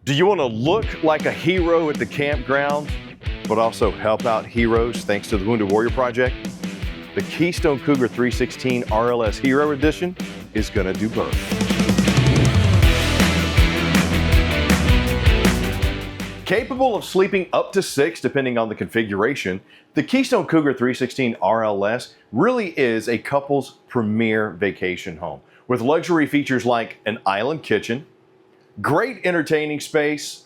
Do you want to look like a hero at the campground, but also help out heroes thanks to the Wounded Warrior Project? The Keystone Cougar 316 RLS Hero Edition is going to do both. Capable of sleeping up to 6 depending on the configuration, the Keystone Cougar 316 RLS really is a couple's premier vacation home with luxury features like an island kitchen, great entertaining space,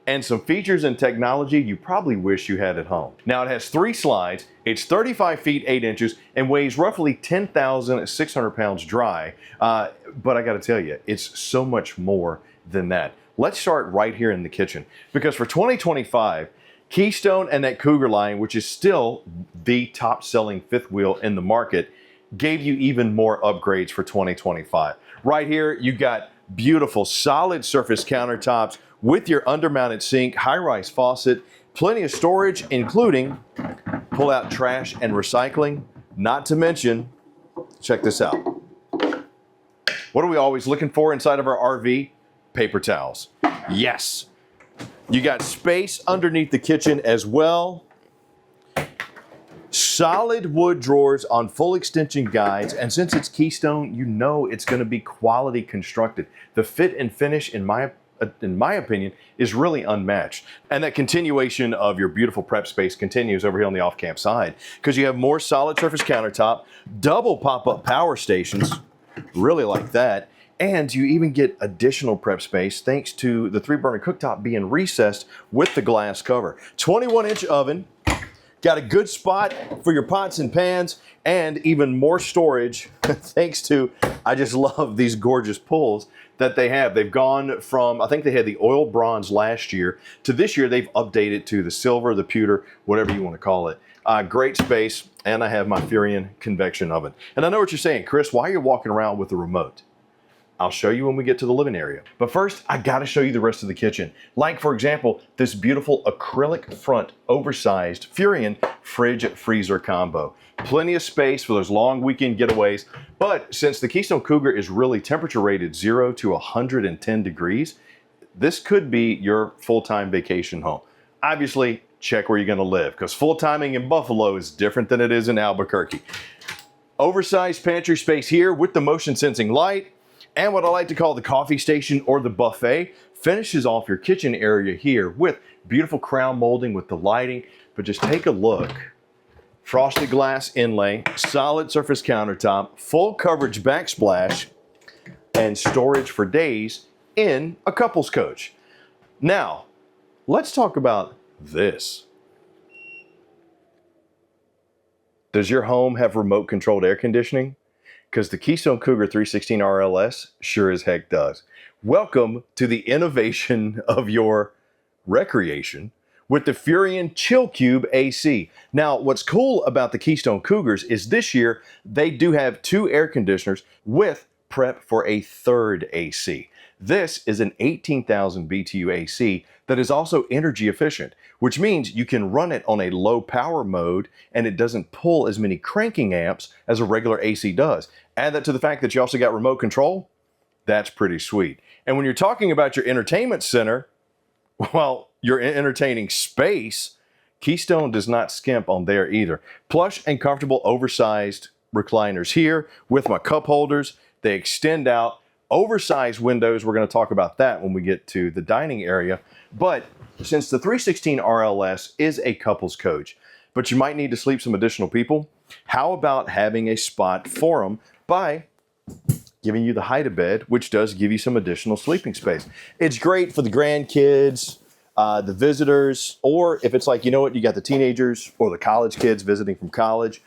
and some features and technology you probably wish you had at home. Now it has 3 slides, it's 35 feet 8 inches, and weighs roughly 10,600 pounds dry. But I gotta tell you, it's so much more than that. Let's start right here in the kitchen, because for 2025, Keystone and that Cougar line, which is still the top selling fifth wheel in the market, gave you even more upgrades for 2025. Right here, you got beautiful solid surface countertops with your undermounted sink, high-rise faucet, plenty of storage, including pull-out trash and recycling. Not to mention, check this out. What are we always looking for inside of our RV? Paper towels. Yes. You got space underneath the kitchen as well. Solid wood drawers on full extension guides, and since it's Keystone, you know it's going to be quality constructed. The fit and finish, in my opinion, is really unmatched. And that continuation of your beautiful prep space continues over here on the off-camp side, because you have more solid surface countertop, double pop-up power stations, really like that, and you even get additional prep space thanks to the 3-burner cooktop being recessed with the glass cover. 21-inch oven. Got a good spot for your pots and pans, and even more storage thanks to, I just love these gorgeous pulls that they have. They've gone from, I think they had the oil bronze last year, to this year they've updated to the silver, the pewter, whatever you want to call it. Great space, and I have my Furion convection oven. And I know what you're saying, Chris, why are you walking around with the remote? I'll show you when we get to the living area. But first, I gotta show you the rest of the kitchen. Like, for example, this beautiful acrylic front oversized Furion fridge freezer combo. Plenty of space for those long weekend getaways. But since the Keystone Cougar is really temperature rated 0 to 110 degrees, this could be your full-time vacation home. Obviously, check where you're gonna live, because full-timing in Buffalo is different than it is in Albuquerque. Oversized pantry space here with the motion sensing light. And what I like to call the coffee station or the buffet finishes off your kitchen area here with beautiful crown molding with the lighting. But just take a look. Frosted glass inlay, solid surface countertop, full coverage backsplash, and storage for days in a couple's coach. Now, let's talk about this. Does your home have remote controlled air conditioning? Because the Keystone Cougar 316 RLS sure as heck does. Welcome to the innovation of your recreation with the Furion Chill Cube AC. Now, what's cool about the Keystone Cougars is this year they do have 2 air conditioners with prep for a 3rd AC. This is an 18,000 BTU AC that is also energy efficient, which means you can run it on a low power mode and it doesn't pull as many cranking amps as a regular AC does. Add that to the fact that you also got remote control, that's pretty sweet. And when you're talking about your entertainment center, well, your entertaining space, Keystone does not skimp on there either. Plush and comfortable oversized recliners here with my cup holders. They extend out. Oversized windows, we're going to talk about that when we get to the dining area. But since the 316 RLS is a couple's coach, but you might need to sleep some additional people, how about having a spot for them by giving you the hide-a-bed, which does give you some additional sleeping space. It's great for the grandkids, the visitors, or if it's like, you know what, you got the teenagers or the college kids visiting from college.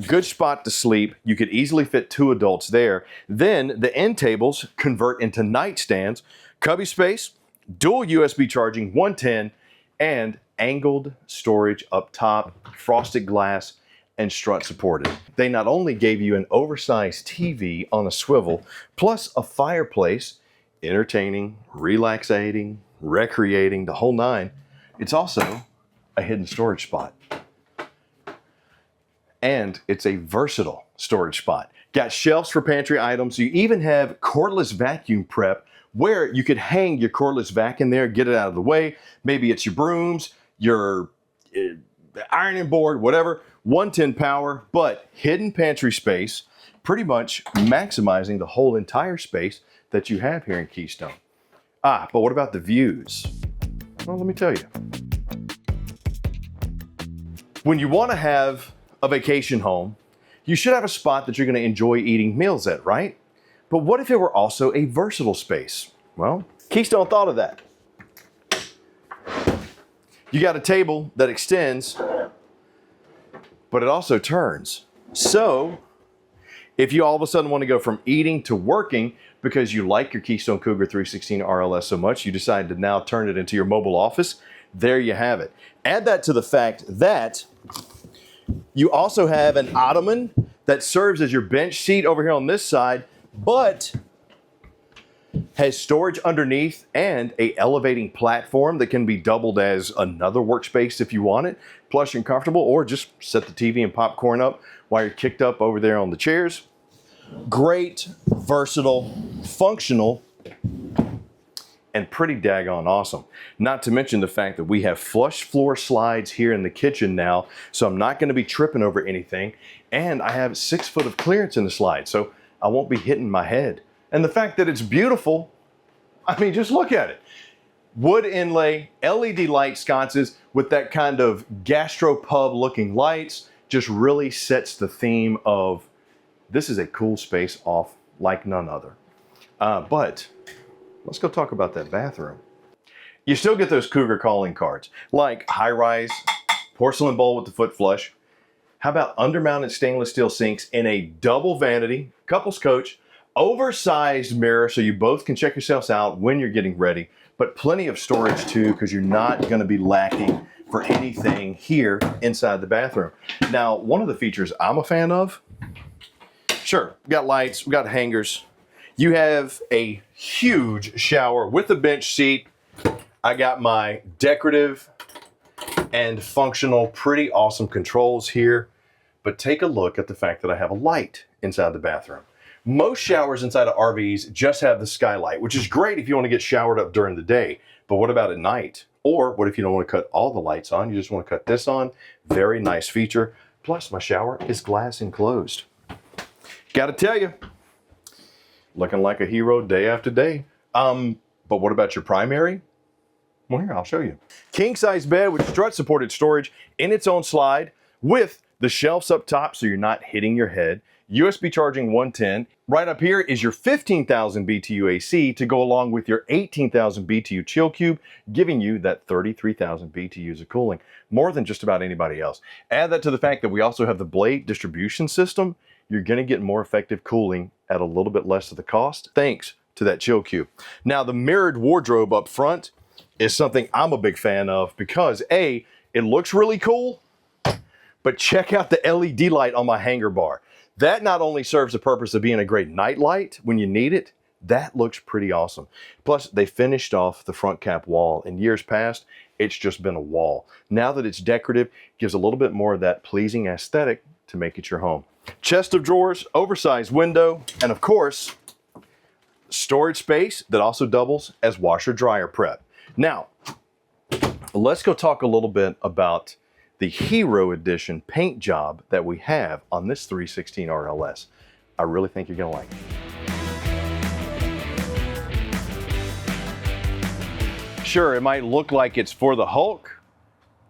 Good spot to sleep. You could easily fit 2 adults there. Then the end tables convert into nightstands, cubby space, dual USB charging, 110, and angled storage up top, frosted glass, and strut supported. They not only gave you an oversized TV on a swivel, plus a fireplace, entertaining, relaxating, recreating, the whole 9. It's also a hidden storage spot. And it's a versatile storage spot. Got shelves for pantry items. You even have cordless vacuum prep where you could hang your cordless vac in there, get it out of the way. Maybe it's your brooms, your ironing board, whatever. 110 power, but hidden pantry space, pretty much maximizing the whole entire space that you have here in Keystone. But what about the views? Well, let me tell you. When you want to have a vacation home, you should have a spot that you're going to enjoy eating meals at, right? But what if it were also a versatile space? Well, Keystone thought of that. You got a table that extends, but it also turns. So if you all of a sudden want to go from eating to working because you like your Keystone Cougar 316 RLS so much, you decide to now turn it into your mobile office, there you have it. Add that to the fact that you also have an ottoman that serves as your bench seat over here on this side, but has storage underneath and a elevating platform that can be doubled as another workspace if you want it, plush and comfortable, or just set the TV and popcorn up while you're kicked up over there on the chairs. Great, versatile, functional, and pretty daggone awesome. Not to mention the fact that we have flush floor slides here in the kitchen now, so I'm not going to be tripping over anything, and I have 6 foot of clearance in the slide, so I won't be hitting my head. And the fact that it's beautiful, I mean, just look at it. Wood inlay, LED light sconces with that kind of gastropub looking lights just really sets the theme of this is a cool space off like none other. But let's go talk about that bathroom. You still get those Cougar calling cards, like high-rise, porcelain bowl with the foot flush. How about undermounted stainless steel sinks in a double vanity, couples coach, oversized mirror so you both can check yourselves out when you're getting ready, but plenty of storage too because you're not going to be lacking for anything here inside the bathroom. Now, one of the features I'm a fan of, sure, we got lights, we got hangers. You have a huge shower with a bench seat. I got my decorative and functional, pretty awesome controls here. But take a look at the fact that I have a light inside the bathroom. Most showers inside of RVs just have the skylight, which is great if you want to get showered up during the day. But what about at night? Or what if you don't want to cut all the lights on? You just want to cut this on. Very nice feature. Plus, my shower is glass enclosed. Gotta tell you, looking like a hero day after day. But what about your primary? Well, here, I'll show you. King size bed with strut supported storage in its own slide with the shelves up top so you're not hitting your head. USB charging 110. Right up here is your 15,000 BTU AC to go along with your 18,000 BTU chill cube, giving you that 33,000 BTUs of cooling, more than just about anybody else. Add that to the fact that we also have the blade distribution system. You're gonna get more effective cooling at a little bit less of the cost, thanks to that chill cube. Now, the mirrored wardrobe up front is something I'm a big fan of because A, it looks really cool, but check out the LED light on my hanger bar. That not only serves the purpose of being a great night light when you need it, that looks pretty awesome. Plus, they finished off the front cap wall. In years past, it's just been a wall. Now that it's decorative, it gives a little bit more of that pleasing aesthetic to make it your home. Chest of drawers, oversized window, and of course, storage space that also doubles as washer dryer prep. Now, let's go talk a little bit about the Hero Edition paint job that we have on this 316 RLS. I really think you're gonna like it. Sure, it might look like it's for the Hulk,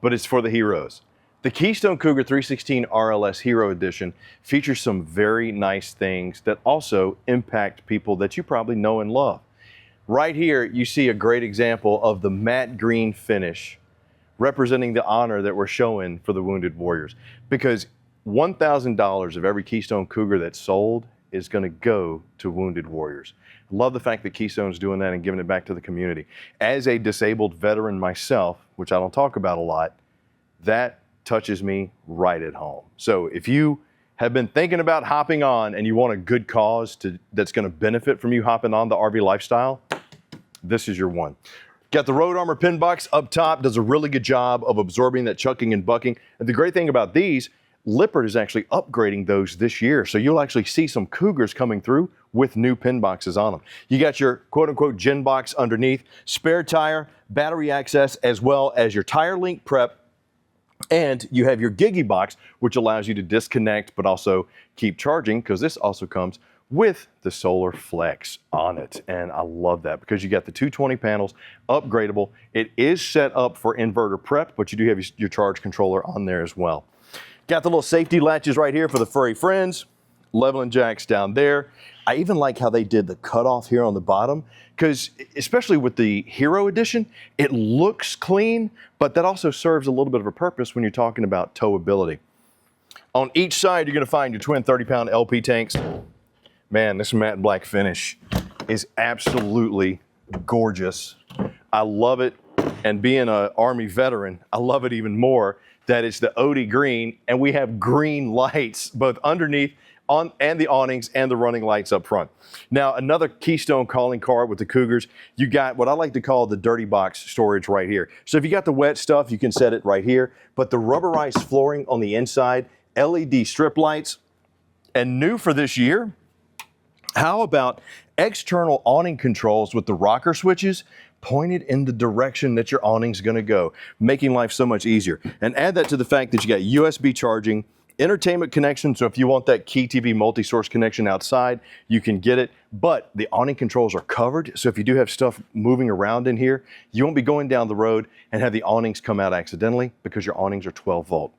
but it's for the heroes. The Keystone Cougar 316 RLS Hero Edition features some very nice things that also impact people that you probably know and love. Right here, you see a great example of the matte green finish representing the honor that we're showing for the wounded warriors. Because $1,000 of every Keystone Cougar that's sold is gonna go to wounded warriors. Love the fact that Keystone's doing that and giving it back to the community. As a disabled veteran myself, which I don't talk about a lot, that touches me right at home. So if you have been thinking about hopping on and you want a good cause that's gonna benefit from you hopping on the RV lifestyle, this is your one. Got the Road Armor pin box up top, does a really good job of absorbing that chucking and bucking. And the great thing about these, Lippert is actually upgrading those this year. So you'll actually see some Cougars coming through with new pin boxes on them. You got your quote unquote Gen box underneath, spare tire, battery access, as well as your tire link prep. And you have your Gigi box, which allows you to disconnect, but also keep charging, because this also comes with the Solar Flex on it. And I love that because you got the 220 panels, upgradable. It is set up for inverter prep, but you do have your charge controller on there as well. Got the little safety latches right here for the furry friends, leveling jacks down there. I even like how they did the cutoff here on the bottom, because especially with the Hero Edition, it looks clean, but that also serves a little bit of a purpose when you're talking about towability. On each side, you're gonna find your twin 30-pound LP tanks. Man, this matte black finish is absolutely gorgeous. I love it, and being an Army veteran, I love it even more that it's the OD green, and we have green lights both underneath and the awnings and the running lights up front. Now, another Keystone calling card with the Cougars, you got what I like to call the dirty box storage right here. So if you got the wet stuff, you can set it right here, but the rubberized flooring on the inside, LED strip lights, and new for this year, how about external awning controls with the rocker switches pointed in the direction that your awning's gonna go, making life so much easier. And add that to the fact that you got USB charging, entertainment connection, so if you want that Key TV multi-source connection outside, you can get it, but the awning controls are covered, so if you do have stuff moving around in here, you won't be going down the road and have the awnings come out accidentally because your awnings are 12 volt.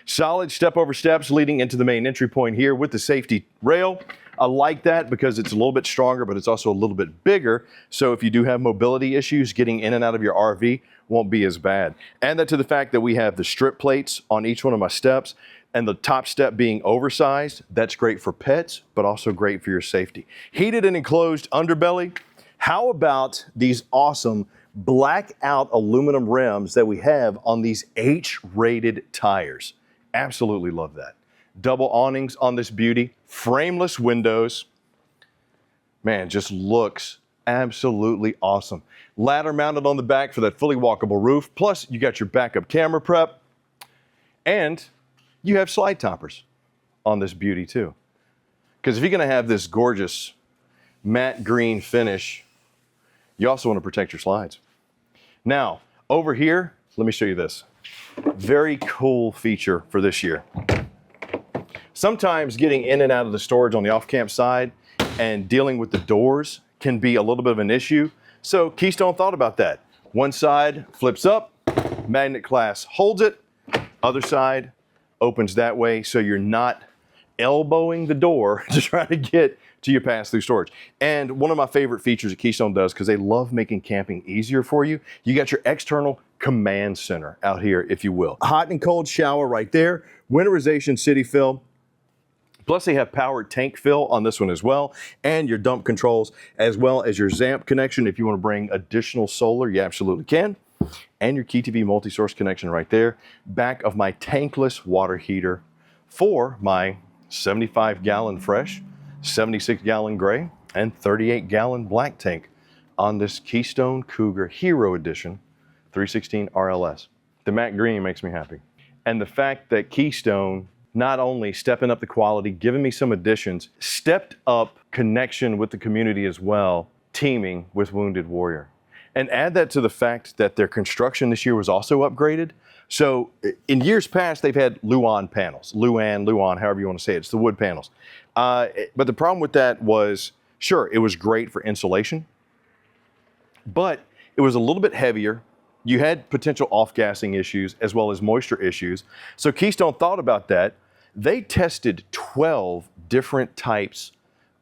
Solid step over steps leading into the main entry point here with the safety rail. I like that because it's a little bit stronger, but it's also a little bit bigger. So if you do have mobility issues, getting in and out of your RV won't be as bad. Add that to the fact that we have the strip plates on each one of my steps, and the top step being oversized. That's great for pets, but also great for your safety. Heated and enclosed underbelly. How about these awesome blackout aluminum rims that we have on these H-rated tires? Absolutely love that. Double awnings on this beauty, frameless windows. Man, just looks absolutely awesome. Ladder mounted on the back for that fully walkable roof. Plus, you got your backup camera prep, and you have slide toppers on this beauty too. Because if you're gonna have this gorgeous matte green finish, you also want to protect your slides. Now, over here, let me show you this. Very cool feature for this year. Sometimes getting in and out of the storage on the off-camp side and dealing with the doors can be a little bit of an issue. So Keystone thought about that. One side flips up, magnet clasp holds it, other side opens that way, so you're not elbowing the door to try to get to your pass-through storage. And one of my favorite features that Keystone does, because they love making camping easier for you, you got your external command center out here, if you will. Hot and cold shower right there, winterization city fill. Plus they have powered tank fill on this one as well, and your dump controls, as well as your ZAMP connection. If you want to bring additional solar, you absolutely can. And your Key TV multi-source connection right there. Back of my tankless water heater for my 75-gallon fresh, 76-gallon gray, and 38-gallon black tank on this Keystone Cougar Hero Edition 316 RLS. The matte green makes me happy. And the fact that Keystone not only stepping up the quality, giving me some additions, stepped up connection with the community as well, teaming with Wounded Warrior. And add that to the fact that their construction this year was also upgraded. So in years past, they've had Luan panels, Luan, however you want to say it. It's the wood panels. But the problem with that was, sure, it was great for insulation, but it was a little bit heavier. You had potential off-gassing issues as well as moisture issues. So Keystone thought about that. They tested 12 different types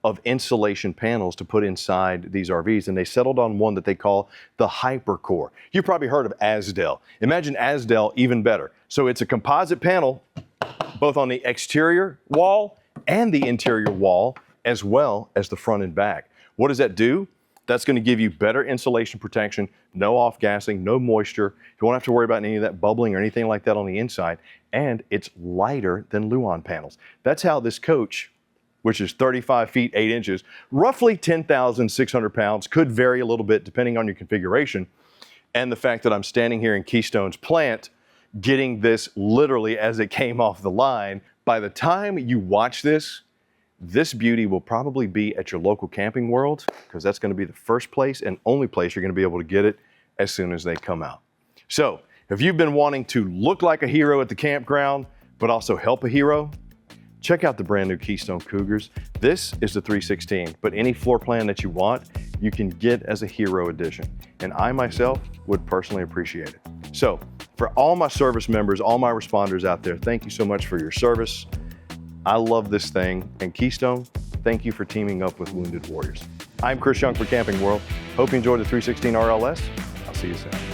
of insulation panels to put inside these RVs, and they settled on one that they call the HyperCore. You've probably heard of Azdel. Imagine Azdel even better. So it's a composite panel, both on the exterior wall and the interior wall, as well as the front and back. What does that do? That's going to give you better insulation protection, no off-gassing, no moisture. You won't have to worry about any of that bubbling or anything like that on the inside, and it's lighter than Luan panels. That's how this coach, which is 35 feet 8 inches, roughly 10,600 pounds, could vary a little bit depending on your configuration, and the fact that I'm standing here in Keystone's plant getting this literally as it came off the line. By the time you watch this, this beauty will probably be at your local Camping World, because that's going to be the first place and only place you're going to be able to get it as soon as they come out. So if you've been wanting to look like a hero at the campground, but also help a hero, check out the brand new Keystone Cougars. This is the 316, but any floor plan that you want, you can get as a hero edition. And I myself would personally appreciate it. So for all my service members, all my responders out there, thank you so much for your service. I love this thing. And Keystone, thank you for teaming up with Wounded Warriors. I'm Chris Young for Camping World. Hope you enjoyed the 316 RLS. I'll see you soon.